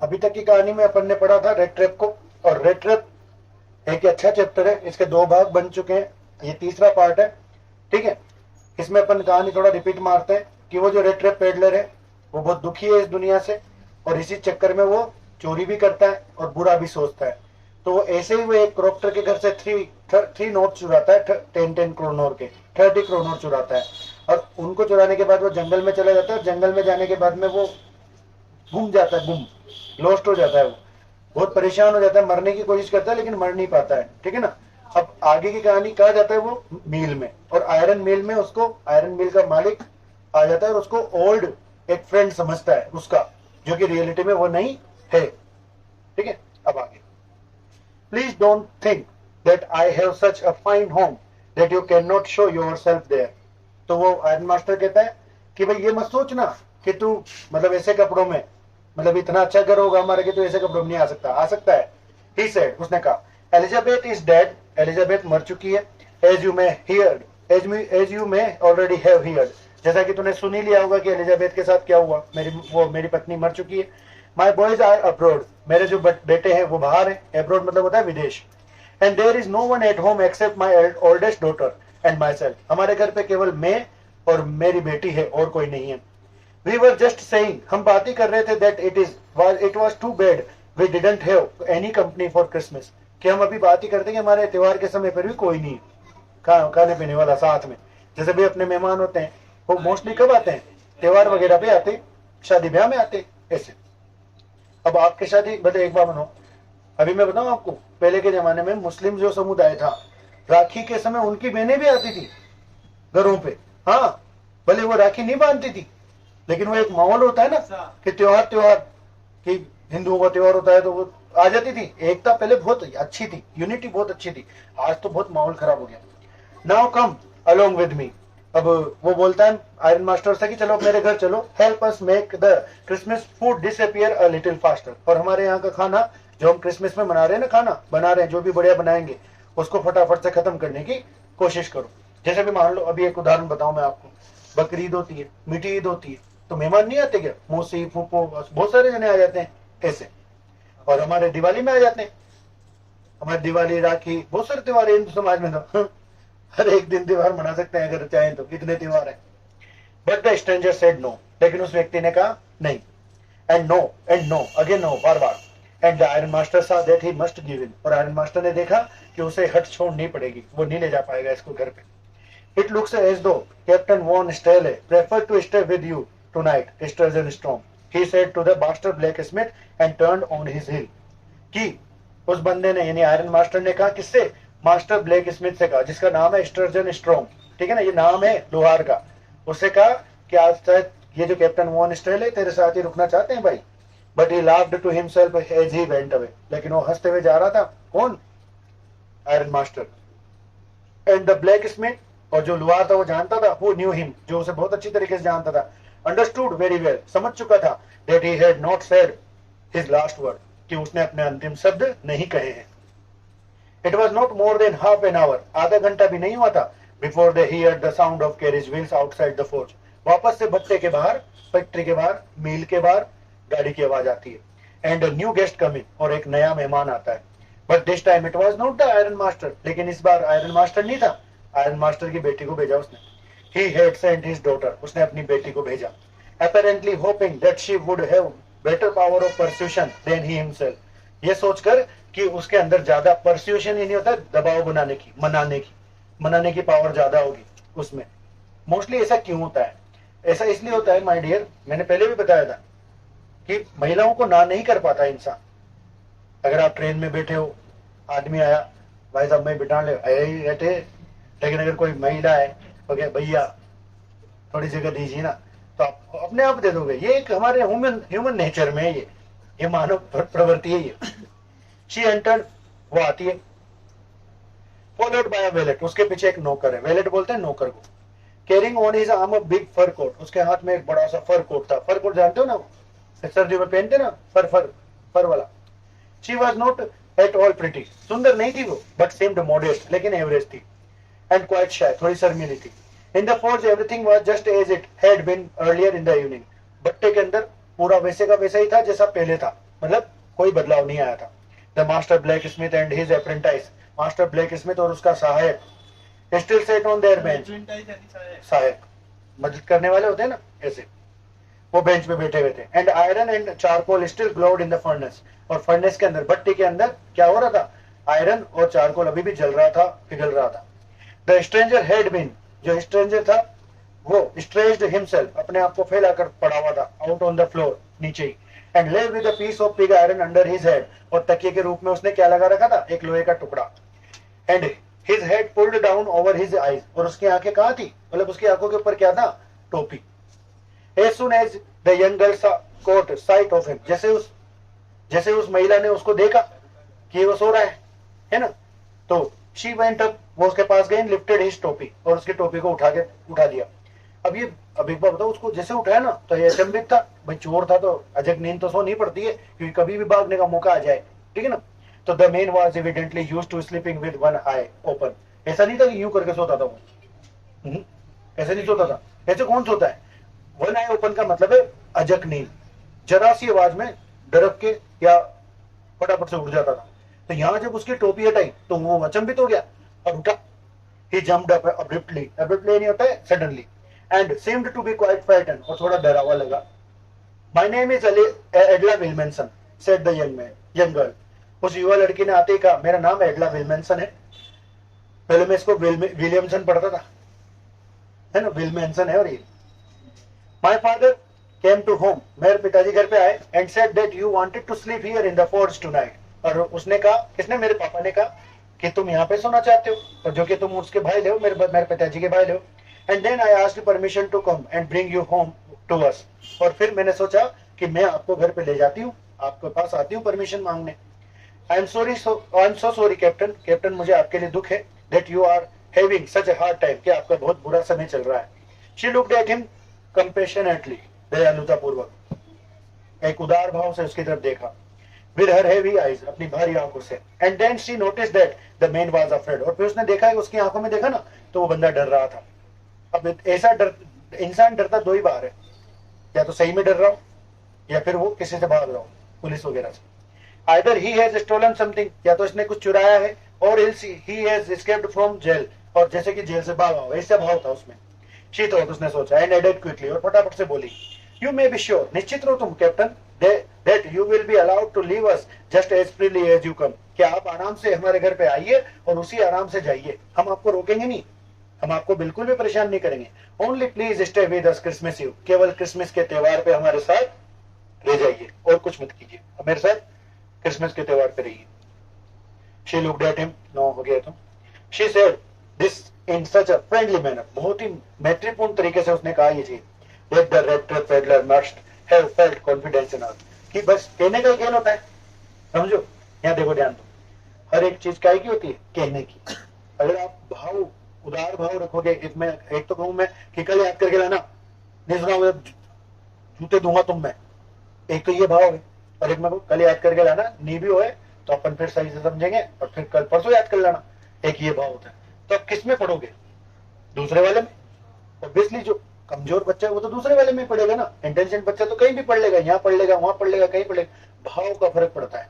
अभी तक की कहानी में अपन ने पढ़ा था रेड ट्रैप को, और रेड ट्रैप एक अच्छा चैप्टर है, इसके 2 भाग बन चुके हैं, ये तीसरा पार्ट है। ठीक है, इसमें अपन कहानी थोड़ा रिपीट मारते हैं कि वो जो रेड ट्रैप पेडलर है वो बहुत दुखी है इस दुनिया से, और इसी चक्कर में वो चोरी भी करता है और बुरा भी सोचता है। तो ऐसे ही वो एक क्रॉप्टर के घर से थ्री नोट चुराता है, 10 करोड़ के, 30 करोड़ चुराता है, और उनको चुराने के बाद वो जंगल में चला जाता है। जंगल में जाने के बाद में वो गुम जाता है, गुम लॉस्ट हो जाता है, वो बहुत परेशान हो जाता है, मरने की कोशिश करता है लेकिन मर नहीं पाता है। ठीक है ना। अब आगे की कहानी कहा जाता है वो मिल में, और आयरन मिल में उसको आयरन मिल का मालिक आ जाता है और उसको ओल्ड एक फ्रेंड समझता है उसका, जो कि रियलिटी में वो नहीं है। ठीक है, अब आगे। Please don't think that I have such a fine home that you can not show yourself there. तो वो आयरन मास्टर कहता है कि भाई ये मत सोचना कि तू मतलब ऐसे कपड़ों में, मतलब इतना अच्छा घर होगा हमारे कि तू ऐसे कपड़ों में नहीं आ सकता है। ही सेड, उसने कहा, एलिजाबेथ इज डेड, एलिजाबेथ मर चुकी है। As you may heard, as you may already have heard, जैसा कि तूने सुन ही लिया होगा कि एलिजाबेथ के साथ क्या हुआ, मेरी पत्नी मर चुकी है। माई बॉयज आर अब्रोड, मेरे जो बेटे हैं वो बाहर है, अब्रोड मतलब होता है विदेश। And there is no one at home except my oldest daughter and myself, हमारे घर पे केवल मैं और मेरी बेटी है और कोई नहीं है। वी वर जस्ट सेइंग, हम बात ही कर रहे थे, that it was too bad we didn't have any company for Christmas, कि हम अभी बात ही करते कि हमारे त्योहार के समय पर भी कोई नहीं खाने पीने वाला साथ में। जैसे भी अपने मेहमान होते हैं वो मोस्टली कब आते हैं, त्योहार वगैरह पे आते, शादी ब्याह में आते ऐसे। अब आपके शादी भले एक बार बनो, अभी मैं बताऊं आपको, पहले के जमाने में मुस्लिम जो समुदाय था, राखी के समय उनकी बहनें भी आती थी घरों पे। हाँ, भले वो राखी नहीं बांधती थी, लेकिन वो एक माहौल होता है ना कि त्योहार कि हिंदुओं का त्योहार होता है तो वो आ जाती थी। एकता पहले बहुत अच्छी थी, यूनिटी बहुत अच्छी थी, आज तो बहुत माहौल खराब हो गया। Now come along with me, अब वो बोलता है आयरन मास्टर से कि चलो मेरे घर चलो, help us make the Christmas food disappear a little faster, और हमारे यहाँ का खाना जो हम क्रिसमस में मना रहे हैं ना, खाना बना रहे हैं जो भी बढ़िया बनाएंगे, उसको फटाफट से खत्म करने की कोशिश करो। जैसे भी मान लो, अभी एक उदाहरण बताऊं मैं आपको, बकरी ईद होती है, मीठी ईद होती है, तो मेहमान नहीं आते क्या, मौसी फूफो बहुत सारे जने आ जाते हैं ऐसे, और हमारे दिवाली में आ जाते हैं, हमारे दिवाली राखी बहुत सारे त्योहार है हिंदू समाज में, तो हर एक दिन त्योहार मना सकते हैं अगर चाहें तो, कितने त्योहार है। But the stranger said no, लेकिन उस व्यक्ति ने कहा नहीं, एंड नो अगेन नो, बार बार। And the iron master saw that he must give in, और आयरन मास्टर ने देखा कि उसे हट छोड़नी पड़ेगी, वो नहीं ले जा पाएगा इसको घर पे। It looks as though Captain Von Stele preferred to stay with you tonight, Sturgeon Storm, he said to the master blacksmith and turned on his heel. कि उस बंदे ने यानी आयरन मास्टर ने कहा, किससे, मास्टर ब्लैक स्मिथ से कहा, जिसका नाम है स्टर्जन स्ट्रॉम, ठीक है ना, ये नाम है लोहार का। उससे कहा कि आज शायद ये जो कैप्टन वॉन स्टेल है तेरे साथ ही रुकना चाहते हैं भाई। But he laughed to himself as he went away, लेकिन वो हंसते हुए जा रहा था, कौन, iron master. And the blacksmith, और जो लोहार था वो जानता था, वो न्यू हिम, जो उसे बहुत अच्छी तरीके से जानता था, अंडरस्टूड वेरी वेल, समझ चुका था, that he had not said his last word, कि उसने अपने अंतिम शब्द नहीं कहे हैं। It was not more than half an hour, आधा घंटा भी नहीं हुआ था, before they heard the sound of carriage wheels outside the forge, वापस से भट्टे के बाहर, फैक्ट्री के बाहर, मील के बाहर गाड़ी की आवाज आती है। एंड न्यू गेस्ट कमिंग, और एक नया मेहमान आता है। But this time it was not the iron master, लेकिन इस बार आयरन मास्टर नहीं था, आयरन मास्टर की बेटी को भेजा उसने। He had sent his daughter, उसने अपनी बेटी को भेजा, apparently hoping that she would have better power of persuasion than he himself, ये सोचकर कि उसके अंदर ज्यादा परस्यूशन ही नहीं होता, दबाव बनाने की, मनाने की पावर ज्यादा होगी उसमें। मोस्टली ऐसा क्यों होता है, ऐसा इसलिए होता है माय डियर, मैंने पहले भी बताया था कि महिलाओं को ना नहीं कर पाता इंसान। अगर आप ट्रेन में बैठे हो, आदमी आया, भाई साहब मैं बिठा ले बैठे, लेकिन अगर कोई महिला है, ओके भैया थोड़ी जगह दीजिए ना, तो आप अपने आप दे दोगे। ये एक हमारे ह्यूमन नेचर में है, ये मानव प्रवृत्ति है ये। शी एंटर्ड, वो आती है, फॉलोड बाय अ वेलेट, उसके पीछे एक नौकर है, वेलेट बोलते हैं नौकर को। Carrying on his arm a big fur coat, उसके हाथ में एक बड़ा सा फर कोट था। फर कोट जानते हो ना, सर्दियों में पहनते ना, फर वाला। She was not at all pretty, सुंदर नहीं थी वो, बट सेम्ड मॉडेस्ट, लेकिन एवरेज थी, एंड क्वाइट शाय, थोड़ी शर्मीली थी। In the forge everything was just as it had been earlier in the evening, भट्टे के अंदर पूरा वैसे का वैसा ही था जैसा पहले था। मतलब कोई बदलाव नहीं आया था। The master black Smith and his apprentice, master black Smith और उसका सहायक still set on their bench, सहायक मदद करने वाले होते हैं ना ऐसे, वो बेंच पे बैठे हुए थे। And iron and charcoal still glowed in the furnace, और फर्नेस के अंदर, भट्टी के अंदर क्या हो रहा था, आयरन और चारकोल अभी भी जल रहा था, पिघल रहा था। द स्ट्रेंजर हैड बीन, जो स्ट्रेंजर था वो स्ट्रेच्ड हिमसेल्फ, अपने आप को फैलाकर पड़ा हुआ था, आउट ऑन द फ्लोर, नीचे ही। And lay with a piece of pig iron under his head, और तकिए के रूप में उसने क्या लगा रखा था, एक लोहे का टुकड़ा। And his head pulled down over his eyes, और उसकी आंखें कहाँ थी, मतलब उसकी आंखों के ऊपर क्या था, टोपी। As soon as the young girl caught sight of him, जैसे उस महिला ने उसको देखा कि वो सो रहा है ना, तो she went up, वो उसके पास गई, lifted his टोपी, और उसकी टोपी को उठा दिया। अब एक बार बताओ, उसको जैसे उठाया ना तो ये अचंभित था, भाई चोर था तो अजग नींद तो सो नहीं पड़ती है, क्योंकि कभी भी भागने का मौका आ जाए, ठीक है ना। तो the man was evidently used to sleeping with one eye open, ऐसा नहीं था कि यूं करके सोता था वो, ऐसे नहीं सोता था। ऐसे कौन सोता है, वन आई ओपन का मतलब है अजक नींद, जरा सी आवाज में डरक के या फटाफट से उठ जाता था। तो यहां जब उसकी टोपी हटाई तो वो अचंभित हो गया और उठा। He jumped up abruptly, abruptly नहीं होता है suddenly, and seemed to be quite frightened, और थोड़ा डरा हुआ लगा। My name is Edla Willmansson, said the young girl, उस युवा लड़की ने आते ही कहा, मेरा नाम एडला विल्मनसन है। पहले मैं इसको विलियमसन पढ़ता था, है ना, विल्मनसन है। और ये my father came to home, मेरे पिताजी घर पे आए, and said that you wanted to sleep here in the forge tonight, और उसने कहा, किसने, मेरे पापा ने कहा कि तुम यहाँ पे सोना चाहते हो, और जो कि तुम उसके भाई ले हो, मेरे पिताजी के भाई ले हो। And then I asked permission to come and bring you home to us, और फिर मैंने सोचा कि मैं आपको घर पे ले जाती हूँ, आपके पास आती हूँ परमिशन मांगने। I am so sorry captain, captain मुझे आपके लिए दुख है, that you are having such a hard time, कि आपका बहुत बुरा समय चल रहा है। She looked at him compassionately, दयालुता पूर्वक, एक उदार भाव से उसकी तरफ देखा। विद हर हेवी आईज, अपनी भारी आंखों से। And then she notice that the man was afraid, और फिर उसने देखा, उसकी आंखों में देखा ना, तो वो बंदा डर रहा था। अब ऐसा डर, इंसान डरता दो ही बार है, या तो सही में डर रहा हो, या फिर वो किसी से भाग रहा हो, पुलिस वगैरह से। Either he has stolen something, या तो इसने कुछ चुराया है, और else he has escaped from jail, और जैसे कि जेल से भागा हो, ऐसा भाव था उसमें। शी थॉट, उसने सोचा, एंड एडेड क्विकली, और फटाफट से बोली, यू मे बी श्योर, निश्चित रहो तुम captain, that you will be allowed to leave us just as freely as you come, कि आप आराम से हमारे घर पे आइए और उसी आराम से जाइए, हम आपको रोकेंगे नहीं, हम आपको बिल्कुल भी परेशान नहीं करेंगे। Only please stay with us Christmas Eve, केवल क्रिसमस के त्योहार पे हमारे साथ रह जाइए, और कुछ मत कीजिए, मेरे साथ क्रिसमस के त्योहार पे रहिए। शी लुक्ड एट हिम, नो हो गया तुम। She said this in such a friendly manner, बहुत ही मैत्रीपूर्ण तरीके से उसने कहा ये चीज। That the rat trap peddler must have felt confidence in us, कि बस कहने का खेल होता है, समझो। यहाँ देखो ध्यान दो, हर एक चीज क्या की होती है, कहने की। अगर आप भाव, उदार भाव रखोगे, एक तो कहूं मैं कि कल याद करके लाना, नहीं सुना जूते दूंगा तुम में, एक तो ये भाव है, और एक मैं कल याद करके लाना, नी भी होए तो अपन फिर सही से समझेंगे, और फिर कल परसों याद कर लाना, एक ये भाव होता है। तो अब किस में पढ़ोगे, दूसरे वाले में। ऑब्वियसली जो कमजोर बच्चा है वो तो दूसरे वाले में पढ़ेगा ना, इंटेलिजेंट बच्चा तो कहीं भी पढ़ लेगा, यहाँ पढ़ लेगा, वहां पढ़ लेगा, कहीं पढ़ लेगा। भाव का फर्क पड़ता है।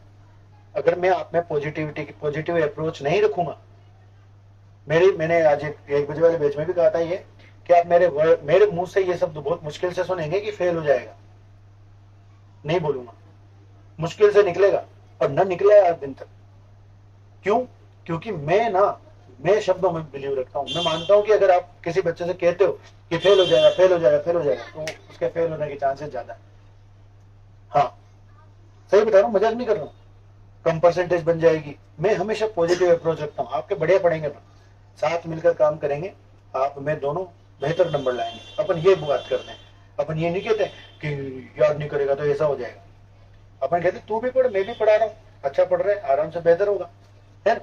अगर मैं आप में पॉजिटिव अप्रोच नहीं रखूंगा, मैंने आज एक बजे वाले बैच में भी कहा था ये, कि आप मेरे मुंह से ये शब्द बहुत मुश्किल से सुनेंगे कि फेल हो जाएगा, नहीं बोलूंगा, मुश्किल से निकलेगा, और न निकले आज दिन तक। क्यों? क्योंकि मैं शब्दों में बिलीव रखता हूं। मैं मानता हूं कि अगर आप किसी बच्चे से कहते हो कि फेल हो जाएगा, फेल हो जाएगा, फेल हो जाएगा, तो उसके फेल होने के चांसेस ज्यादा है। हाँ, सही बता रहा हूँ, मजाक नहीं कर रहा हूँ। कम परसेंटेज बन जाएगी। मैं हमेशा पॉजिटिव अप्रोच रखता हूँ। आपके बढ़िया पढ़ेंगे ना, साथ मिलकर काम करेंगे, आप मैं दोनों बेहतर नंबर लाएंगे। अपन ये बात करते हैं, अपन ये नहीं कहते कि याद नहीं करेगा तो ऐसा हो जाएगा। अपन कहते तू भी पढ़, मैं भी पढ़ा रहा हूँ, अच्छा पढ़ रहे, आराम से बेहतर होगा, है ना।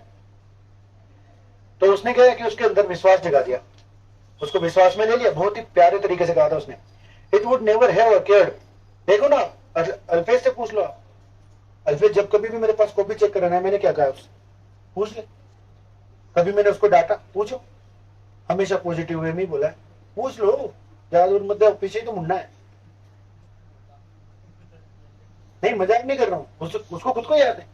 तो उसने क्या है कि उसके अंदर विश्वास जगा दिया, उसको विश्वास में ले लिया। बहुत ही प्यारे तरीके से कहा था उसने, it would never have occurred. देखो ना, अल्फेज से पूछ लो आप, अल्फेज जब कभी भी मेरे पास कॉपी चेक कराना है, मैंने क्या कहा उससे, पूछ ले। कभी मैंने उसको डांटा, पूछो, हमेशा पॉजिटिव वे में ही बोला है, पूछ लो, ज्यादा दूर मत जाओ, पीछे तो मुड़ना है। नहीं मजाक नहीं कर रहा हूँ, उसको खुद को याद है।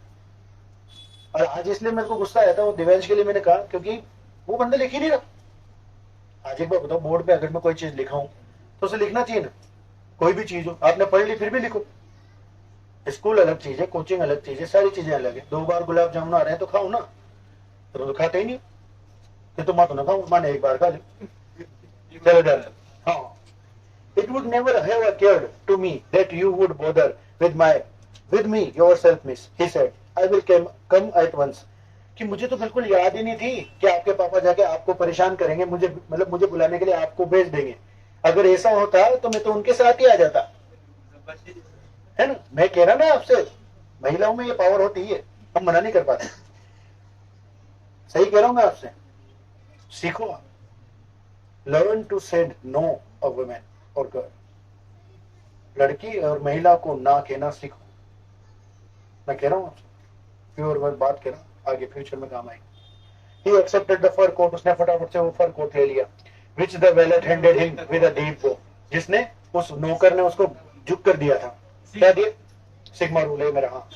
और आज इसलिए मेरे को गुस्सा आया था वो दिव्यांश के लिए, मैंने कहा क्योंकि वो बंदा लिख ही नहीं रहा। आज एक बार बताओ, बोर्ड पे अगर मैं कोई चीज लिखा हूं तो उसे लिखना चाहिए ना। कोई भी चीज हो, आपने पढ़ ली फिर भी लिखो। स्कूल अलग चीज है, कोचिंग अलग चीज है, सारी चीजें अलग है। 2 बार गुलाब जामुन आ रहे हैं तो खाओ ना, तो खाते ही नहीं तो मत ना खाओ, माने एक बार खा लो, चलो डर। हाँ, it would never have occurred to me that you would bother with me yourself, miss, he said. I will come at once. कि मुझे तो बिल्कुल याद ही नहीं थी कि आपके पापा जाके आपको परेशान करेंगे, मुझे मतलब मुझे बुलाने के लिए आपको भेज देंगे। अगर ऐसा होता तो मैं तो उनके साथ ही आ जाता, है ना। मैं कह रहा ना आपसे, महिलाओं में ये पावर होती है, हम मना नहीं कर पाते। सही कह रहा हूं मैं आपसे, सीखो आप, learn to said no a women और गर्ल। लड़की और महिला को ना कहना सीखो। मैं कह रहा हूँ प्योर वर्ड बात कह रहा हूँ, आगे फ्यूचर में काम आएगी। He accepted the fur coat, उसने फटाफट से वो फर कोट ले लिया, which the valet handed him with a deep bow, जिसने उस नौकर ने उसको झुक कर दिया था। क्या दिया? सिग्मा रूल है मेरा। हाँ,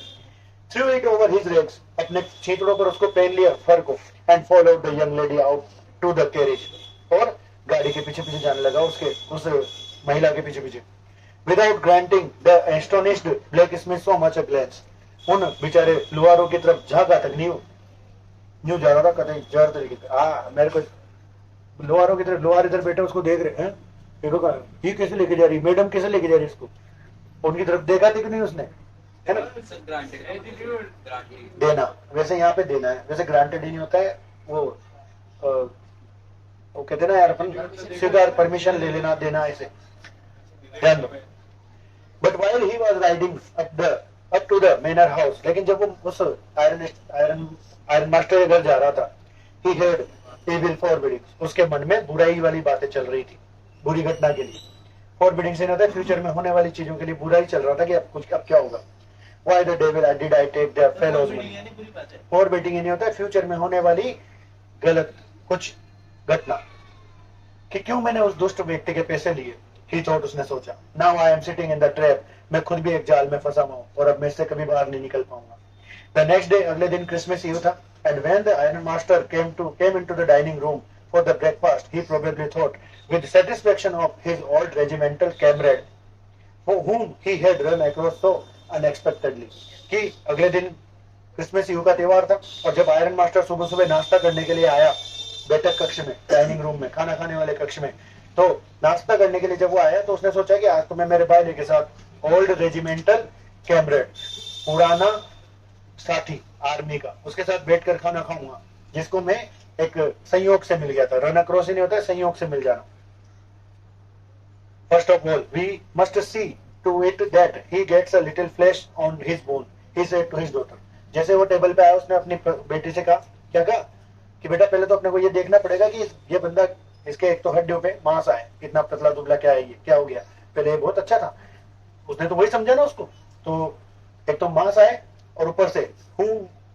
threw it over his legs, अपने छींटड़ों पर उसको पहन लिया फर को, and followed the young lady out to the carriage, और गाड़ी के पीछे पीछे जाने लगा, उसके उस महिला के पीछे पीछे। Without granting the astonished blacksmith so much a glance, उन बेचारे लुहारों की तरफ झांका तक नहीं, न्यू जा रहा था कतई जर तरीके से। मेरे को लुहारों की तरफ, लुहार इधर बैठे उसको देख रहे हैं, देखो कहा ये कैसे लेके जा रही, मैडम कैसे लेके जा रही इसको, उनकी तरफ देखा थी कि नहीं उसने, है ना। देना, वैसे यहाँ पे देना है, वैसे ग्रांटेड ही नहीं होता है वो कहते ना यार अपन स्वीकार, परमिशन ले लेना, देना, ऐसे ध्यान दो। But while he was riding up to the manor house, लेकिन जब वो उस आयरन मास्टर के घर जा रहा था, ही हेard evil forebodings, उसके मन में बुराई वाली बातें चल रही थी, बुरी घटना के लिए। फॉरबिडिंग से होता है फ्यूचर में होने वाली चीजों के लिए बुराई चल रहा था कि अब क्या होगा। Why the devil did I take the fellow's money? Forbidding नहीं होता है फ्यूचर में होने वाली गलत कुछ घटना, कि क्यों मैंने उस दुष्ट व्यक्ति के पैसे लिए। He thought, उसने सोचा, now I am sitting in the trap, मैं खुद भी एक जाल में फंसा हुआ हूँ और अब मैं इससे कभी बाहर नहीं निकल पाऊंगा। The next day, अगले दिन क्रिसमस ईव था, and when the iron master came into the dining room for the breakfast, he probably thought with satisfaction of his old regimental comrade, whom he had run across so unexpectedly, कि अगले दिन Christmas ewe का त्योहार था, और जब iron master सुबह सुबह नाश्ता करने के लिए आया बैठक कक्ष में, डाइनिंग रूम में, खाना खाने वाले कक्ष में, तो नाश्ता करने के लिए जब वो आया तो उसने सोचा कि आज तो मैं मेरे भाई के साथ ओल्ड रेजिमेंटल कैमरेड, पुराना साथी आर्मी का, उसके साथ बैठकर खाना खाऊंगा, जिसको मैं एक संयोग से मिल गया था। रन अक्रॉस ही नहीं होता है, संयोग से मिल जाना। First of all we must see to it that he gets a little flesh on his bone, he said to his daughter. जैसे वो टेबल पे आया, उसने अपनी बेटी से कहा, क्या कहा कि बेटा पहले तो अपने को ये देखना पड़ेगा कि ये बंदा, इसके एक तो हड्डियों पे मांस आए, इतना पतला दुबला क्या है, ये क्या हो गया, पहले बहुत अच्छा था, उसने तो वही समझा ना उसको। तो एक तो मांस आए और ऊपर से who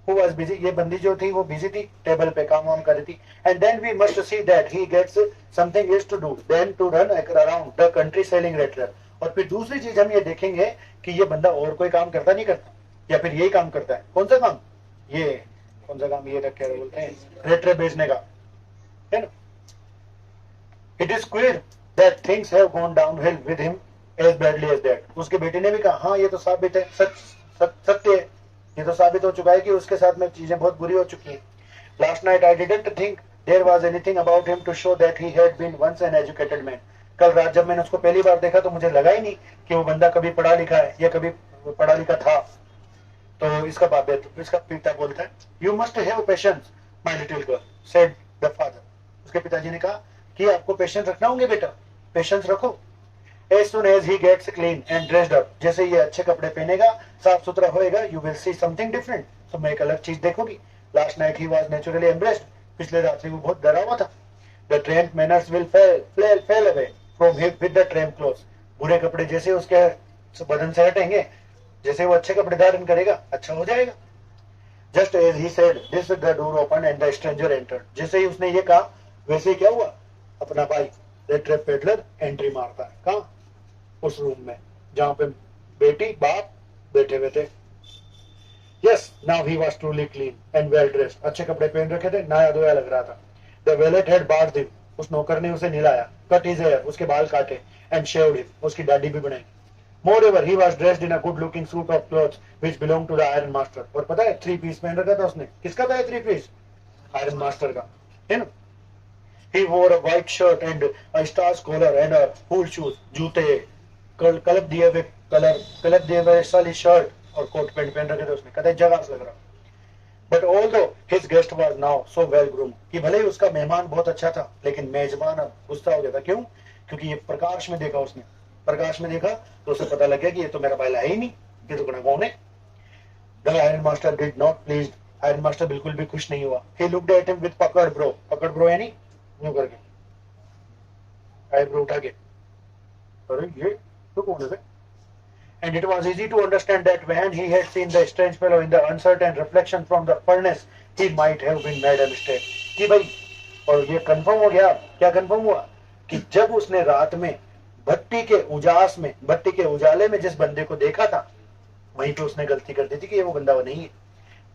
was busy, ये बंदी जो थी वो बिजी थी, टेबल पे काम वाम कर रही थी। And then we must see that he gets something is to do than to run around the country selling rattler. और फिर दूसरी चीज हम ये देखेंगे कि ये बंदा और कोई काम करता नहीं करता, या फिर यही काम करता है। कौन सा काम, ये कौन सा काम, ये रख क्या बोलते हैं, रेटलर बेचने का, है ना। It is queer that things have gone downhill with him as badly as that. उसके बेटे ने भी कहा, हाँ ये तो साबित है, सत्य है, ये तो साबित हो चुका है कि उसके साथ में चीजें बहुत बुरी हो चुकी हैं। Last night I didn't think there was anything about him to show that he had been once an educated man. कल रात जब मैंने उसको पहली बार देखा तो मुझे लगा ही नहीं कि वो बंदा कभी पढ़ा लिखा है या कभी पढ़ा लिखा था। तो इसका पिता बोलता है, You must have patience, my little girl, said the father. उसके पिताजी ने कहा कि आपको पेशेंस रखना होंगे बेटा, पेशेंस रखो। As soon as he gets clean and dressed up, जैसे ये अच्छे कपड़े पहनेगा, साफ सुथरा होएगा, you will see something different, तो मैं एक अलग चीज देखोगी। Last night he was naturally embarrassed, पिछले रात्रि वो बहुत डरा हुआ था। The tramp manners will fall away from him with the tramp clothes, बुरे कपड़े जैसे उसके बदन से हटेंगे, जैसे वो अच्छे कपड़े धारण करेगा, अच्छा हो जाएगा। Just as he said this, the door opened and the stranger entered, जैसे ही उसने ये कहा वैसे ही क्या हुआ, अपना भाई रेट्रेप पेडलर एंट्री मारता है। कहाँ, उस रूम में जहां पे बेटी, बाप, बैठे हुए थे। Yes, now he was truly clean and well dressed. अच्छे कपड़े पहन रखे थे, नया धोया लग रहा था। The valet had bathed him. उस नौकर ने उसे नहलाया, cut his hair, उसके बाल काटे, and shaved him. उसकी दाढ़ी भी बनाई। Moreover, he was dressed in a good-looking suit of clothes which belonged to the iron master. और पता है, 3 piece पहन रखा था उसने। किसका था ये 3 piece? Iron master का, है ना? He wore a white shirt and a starched collar and a wool shoes. जूते, कलर दिए हुए साली शर्ट और कोट पैंट पहन रखे थे उसने। कहते जगह से लग रहा। But although his guest was now so well groomed, कि भले ही उसका मेहमान बहुत अच्छा था, लेकिन मेजबान अब गुस्सा हो गया था। क्यों? क्योंकि ये प्रकाश में देखा उसने। प्रकाश में देखा तो उसे पता लग गया कि ये तो मेरा भाई है ही नहीं, ये तो कौन है। The iron master did not pleased. Iron master बिल्कुल भी खुश नहीं हुआ। He looked at him with पकड़ ब्रो यानी यूं करके, आईब्रो उठा के, अरे ये तो कौन है? And it was easy to understand that when he had seen the strange fellow in the uncertain reflection from the furnace, he might have been made a mistake. कि भाई, और ये कंफर्म हो गया। क्या कंफर्म हुआ? कि जब उसने रात में भट्टी के उजाले में जिस बंदे को देखा था, वहीं पे उसने गलती कर दी थी कि ये वो बंदा वो नहीं है।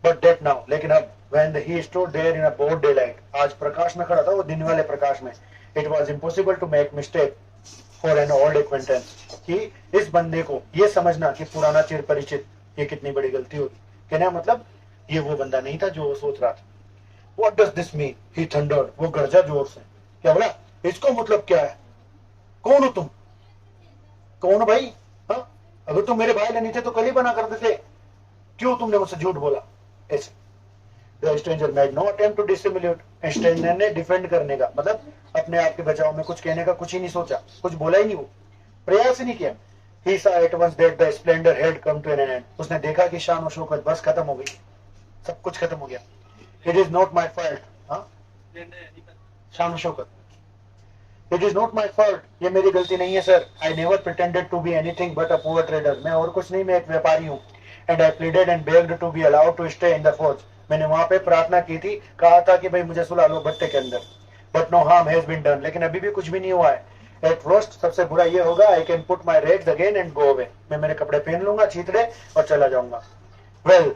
But that now, लेकिन अब when he stood there in a broad daylight, आज प्रकाश में खड़ा था, वो दिन वाले प्रकाश में, it was impossible to make mistake for an old acquaintance, कि इस बंदे को ये समझना कि पुराना चिर परिचित, ये कितनी बड़ी गलती होगी। कहने का मतलब ये वो बंदा नहीं था जो वो सोच रहा था। What does this mean? He thundered. वो गरजा जोर से। क्या बोला? इसको मतलब क्या है? कौन हो तुम? कौन हो भाई? हाँ, अगर तुम मेरे भाई नहीं थे तो कल ही बना करते थे, क्यों तुमने मुझसे झूठ बोला? ऐसे The stranger made no attempt to dissimulate. Stranger ने डिफेंड करने का मतलब अपने आप के बचाव में कुछ कहने का कुछ ही नहीं सोचा, कुछ बोला ही नहीं, वो प्रयास ही नहीं किया। He saw at once that the splendor had come to an end. उसने देखा कि शान और शौकत बस खत्म हो गई, सब कुछ खत्म हो गया। It is not my fault. हाँ, शान और Shaukat, It is not my fault. ये मेरी गलती नहीं है sir. I never pretended to be anything but a poor trader. मैं और कुछ नहीं, मैं एक व्यापारी हूँ। And I pleaded and begged to be allowed to stay in the forge. मैंने वहां पे प्रार्थना की थी, कहा था कि भाई मुझे सुला लो भट्टे के अंदर। But no harm has been done. लेकिन अभी भी कुछ भी नहीं हुआ है। At worst सबसे बुरा ये होगा, I can put my rags again and go away. मैं मेरे कपड़े पहन लूंगा, छीतड़े, और चला जाऊंगा। Well,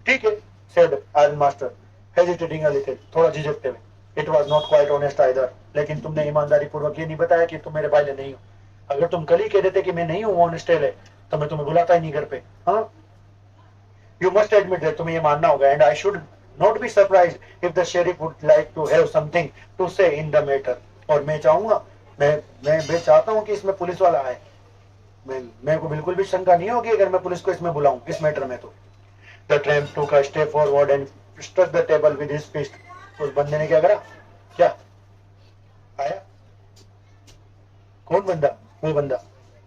ठीक है, said iron master, hesitating a little, थोड़ा झिझकते हुए। It was not quite honest either. लेकिन तुमने ईमानदारी पूर्वक ये नहीं बताया कि तुम मेरे भाई नहीं हो। अगर तुम कल ही कह देते कि मैं नहीं हूँ ऑनेस्ट है, तो मैं तुम्हें बुलाता ही नहीं घर पे। हाँ, You must admit that तुम्हें ये मानना होगा, and I should not be surprised if the sheriff would like to have something to say in the matter. और मैं चाहूंगा, मैं चाहता हूँ कि इसमें पुलिस वाला आए। मैं को बिल्कुल भी शंका नहीं होगी अगर मैं पुलिस को इसमें बुलाऊं, इस मैटर में। तो The tramp took a step forward and struck the table with his fist. उस बंदे ने क्या करा? क्या आया? कौन बंदा? वो बंदा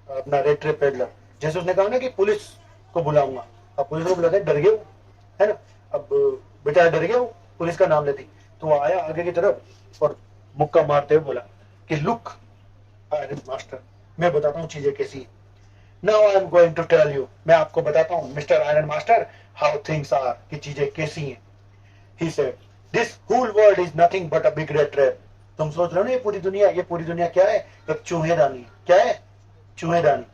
अपना रेड ट्रेप पेडलर। जैसे उसने कहा ना कि पुलिस को बुलाऊंगा, अब पुलिस को बुलाते डर गए, है ना? अब बेचारा डर गया, पुलिस का नाम लेती, तो वो आया आगे की तरफ और मुक्का मारते हुए बोला कि लुक आयरन मास्टर, मैं बताता हूँ चीजें कैसी है। Now I am going to tell you, मैं आपको बताता हूँ Mr iron master, how things are, कि चीजें कैसी हैं। He said, this whole world is nothing but a big red trap. तुम सोच रहे हो ना ये पूरी दुनिया क्या है? एक चूहेदानी। क्या है? चूहेदानी।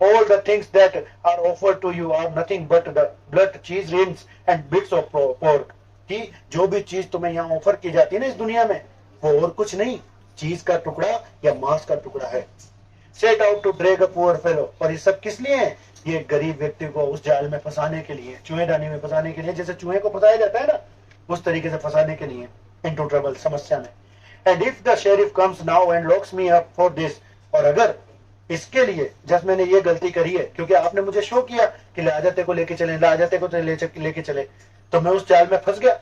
All the things that are offered to you are nothing but the blood, cheese, rings and bits of pork. कि जो भी चीज तुम्हें यहाँ ऑफर की जाती है ना इस दुनिया में, वो और कुछ नहीं, चीज का टुकड़ा या मांस का टुकड़ा है। Set out to drag a poor fellow. और ये सब किस लिए है? ये गरीब व्यक्ति को उस जाल में फंसाने के लिए, चूहेदानी में फंसाने के लिए, जैसे चूहे को फंसाया जाता है ना, उस तरीके से फंसाने के लिए, into trouble, समस्या में। And if the sheriff comes now and locks me up for this, और अगर इसके लिए जब मैंने ये गलती करी है, क्योंकि आपने मुझे शो किया कि लाजते को लेके चले, लाजते को लेके चले, तो मैं उस जाल में फंस गया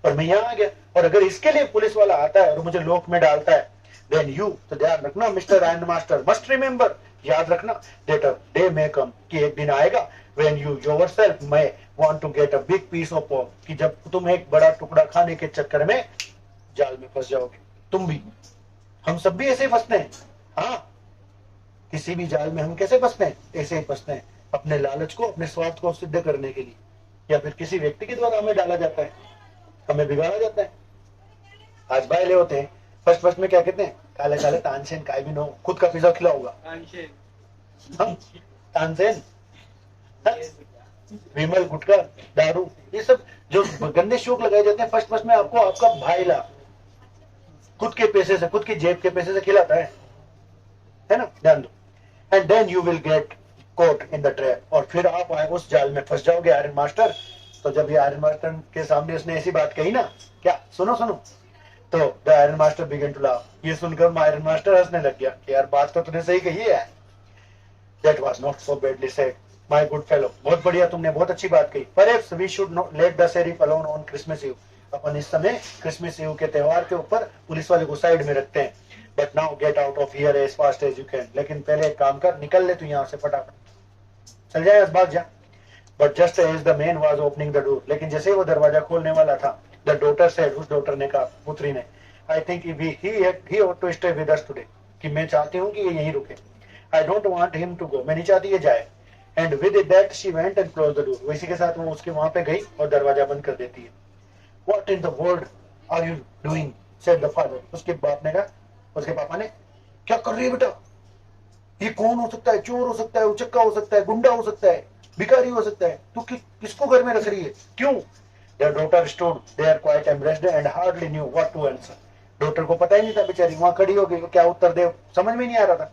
और मैं यहाँ आ गया। और अगर इसके लिए पुलिस वाला आता है और मुझे लोक में डालता है, देन यू, तो ध्यान रखना mister iron master, must remember, याद रखना, दैट अ डे मे कम, कि एक दिन आएगा, when you yourself may want to get a big piece of pork, कि जब तुम एक बड़ा टुकड़ा खाने के चक्कर में जाल में फंस जाओगे। तुम भी, हम सब भी ऐसे ही फंसते हैं। हाँ, किसी भी जाल में हम कैसे फंसते हैं? ऐसे ही फंसते हैं, अपने लालच को, अपने स्वार्थ को सिद्ध करने के लिए, या फिर किसी व्यक्ति के द्वारा हमें डाला जाता है, हमें बिगाड़ा जाता है। आज बाय ले होते हैं, फर्स्ट में क्या कहते हैं? काले काले तानसेन काय भी नो, खुद का पिज्जा खिलाऊंगा। तानसेन विमल, गुटखा, दारू, ये सब जो गंदे शौक लगाए जाते हैं, फर्स्ट फर्स्ट में आपको आपका भाईला खुद के पैसे से, खुद की जेब के पैसे से खिलाता है ना, ध्यान दो। And then you will get caught in the trap, और फिर आप उस जाल में फंस जाओगे आयरन मास्टर। तो जब ये आयरन मास्टर के सामने उसने ऐसी बात कही ना, क्या सुनो सुनो, तो the iron master began to laugh. ये सुनकर आयरन मास्टर हंसने लग गया कि यार बात तो तूने सही कही है। That was not so badly said my good fellow, बहुत बढ़िया, तुमने बहुत अच्छी बात कही। Perhaps we should not let the sheriff alone on Christmas Eve, अपन इस समय क्रिसमस ईव के त्योहार के ऊपर पुलिस वाले को साइड में रखते हैं। But now get out of here as fast as you can, लेकिन पहले एक काम कर, निकल ले तू यहाँ से फटाफट, चल जाए, भाग जा। But just as the man was opening the door, लेकिन जैसे वो दरवाजा खोलने वाला था, द डॉटर सेड, उस डॉटर ने कहा, पुत्री ने, I think he ought to stay with us today, कि मैं चाहती हूँ कि ये यहीं रुके। I don't want him to go, मैं नहीं चाहती ये जाए। And with that she went and closed the door, इसी के साथ वो उसके वहां पे गई और दरवाजा बंद कर देती है। What in the world are you doing? said the father, उसके बाप ने कहा, उसके पापा ने, क्या कर रही है बेटा? ये कौन हो सकता है? चोर हो सकता है, उचक्का हो सकता है, गुंडा हो सकता है, भिखारी हो सकता है, तू किसको घर में रख रही है, क्यों? Their daughter stood there quite embarrassed and hardly knew what to answer, doctor को पता ही नहीं था, बेचारी वहां खड़ी हो गई, क्या उत्तर दे समझ में नहीं आ रहा था।